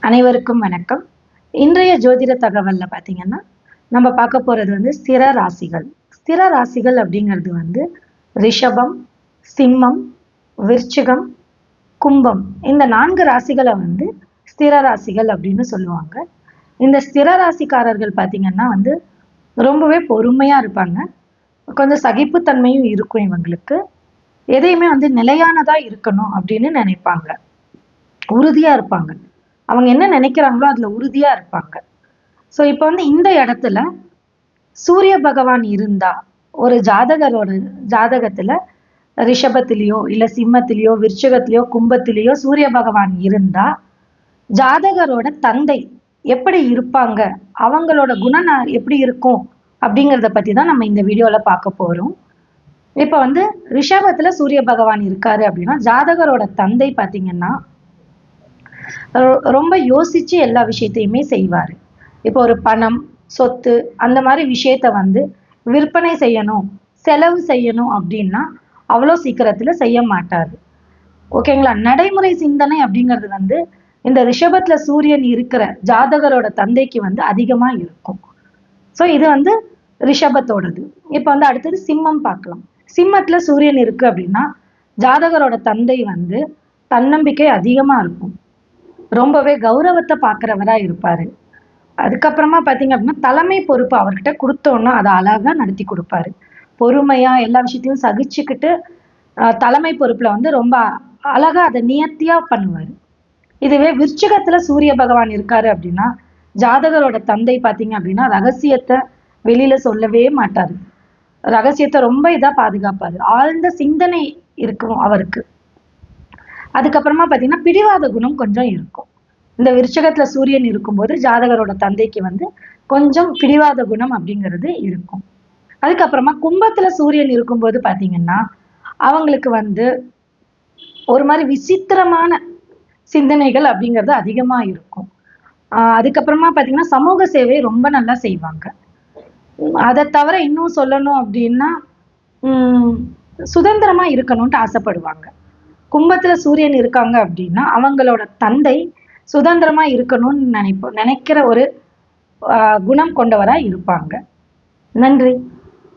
அனைவருக்கும் வணக்கம். இன்றைய ஜோதிட தகவல்ல பார்த்தீங்கன்னா, நம்ம பார்க்க போறது வந்து ஸ்திர ராசிகள். ஸ்திர ராசிகள் அப்படிங்கிறது வந்து ரிஷபம், சிம்மம், விருச்சிகம், கும்பம் இந்த 4 ராசிகளை வந்து ஸ்திர ராசிகள் அப்படின்னு சொல்லுவாங்க. இந்த ஸ்திர ராசிக்காரர்கள் பார்த்தீங்கன்னா வந்து ரொம்பவே பொறுமையா இருப்பாங்க. கொஞ்சம் சகிப்புத்தன்மையும் இருக்கும் இவங்களுக்கு. எதையுமே வந்து நிலையானதா இருக்கணும் அப்படின்னு நினைப்பாங்க. உறுதியா இருப்பாங்க. அவங்க என்ன நினைக்கிறாங்களோ அதுல உறுதியா இருப்பாங்க. ஸோ இப்போ வந்து இந்த இடத்துல சூரிய பகவான் இருந்தா ஒரு ஜாதகரோட ஜாதகத்துல ரிஷபத்திலேயோ இல்ல சிம்மத்திலேயோ விருச்சிகத்திலேயோ கும்பத்திலேயோ சூரிய பகவான் இருந்தா ஜாதகரோட தந்தை எப்படி இருப்பாங்க, அவங்களோட குணம் எப்படி இருக்கும் அப்படிங்கிறத பத்தி தான் நம்ம இந்த வீடியோல பார்க்க போறோம். இப்போ வந்து ரிஷபத்துல சூரிய பகவான் இருக்காரு அப்படின்னா ஜாதகரோட தந்தை பார்த்தீங்கன்னா ரொம்ப யோசிச்சு எல்லா விஷயத்தையுமே செய்வாரு. இப்போ ஒரு பணம், சொத்து அந்த மாதிரி விஷயத்த வந்து விற்பனை செய்யணும், செலவு செய்யணும் அப்படின்னா அவ்வளோ சீக்கிரத்துல செய்ய மாட்டாரு. ஓகேங்களா? நடைமுறை சிந்தனை அப்படிங்கிறது வந்து இந்த ரிஷபத்துல சூரியன் இருக்கிற ஜாதகரோட தந்தைக்கு வந்து அதிகமா இருக்கும். ஸோ இது வந்து ரிஷபத்தோடது. இப்போ வந்து அடுத்தது சிம்மம் பார்க்கலாம். சிம்மத்துல சூரியன் இருக்கு அப்படின்னா ஜாதகரோட தந்தை வந்து தன்னம்பிக்கை அதிகமா இருக்கும். ரொம்பவே கௌரவத்தை பார்க்குறவரா இருப்பாரு. அதுக்கப்புறமா பார்த்தீங்க அப்படின்னா தலைமை பொறுப்பு அவர்கிட்ட கொடுத்தோன்னா அதை அழகா நடத்தி கொடுப்பாரு. பொறுமையா எல்லா விஷயத்தையும் சகிச்சுக்கிட்டு தலைமை பொறுப்புல வந்து ரொம்ப அழகா அதை நியர்த்தியா பண்ணுவாரு. இதுவே விருச்சிகத்துல சூரிய பகவான் இருக்காரு அப்படின்னா ஜாதகரோட தந்தை பார்த்தீங்க அப்படின்னா ரகசியத்தை வெளியில சொல்லவே மாட்டாரு. ரகசியத்தை ரொம்ப இதா பாதுகாப்பாரு. ஆழ்ந்த சிந்தனை இருக்கும் அவருக்கு. அதுக்கப்புறமா பார்த்தீங்கன்னா பிடிவாத குணம் கொஞ்சம் இருக்கும். இந்த விருச்சகத்துல சூரியன் இருக்கும்போது ஜாதகரோட தந்தைக்கு வந்து கொஞ்சம் பிடிவாத குணம் அப்படிங்கிறது இருக்கும். அதுக்கப்புறமா கும்பத்துல சூரியன் இருக்கும்போது பார்த்தீங்கன்னா அவங்களுக்கு வந்து ஒரு மாதிரி விசித்திரமான சிந்தனைகள் அப்படிங்கிறது அதிகமா இருக்கும். அதுக்கப்புறமா பார்த்தீங்கன்னா சமூக சேவை ரொம்ப நல்லா செய்வாங்க. அதை தவிர இன்னும் சொல்லணும் அப்படின்னா சுதந்திரமா இருக்கணும்ட்டு ஆசைப்படுவாங்க. கும்பத்துல சூரியன் இருக்காங்க அப்படின்னா அவங்களோட தந்தை சுதந்திரமா இருக்கணும்னு நினைக்கிற ஒரு குணம் கொண்டவரா இருப்பாங்க. நன்றி.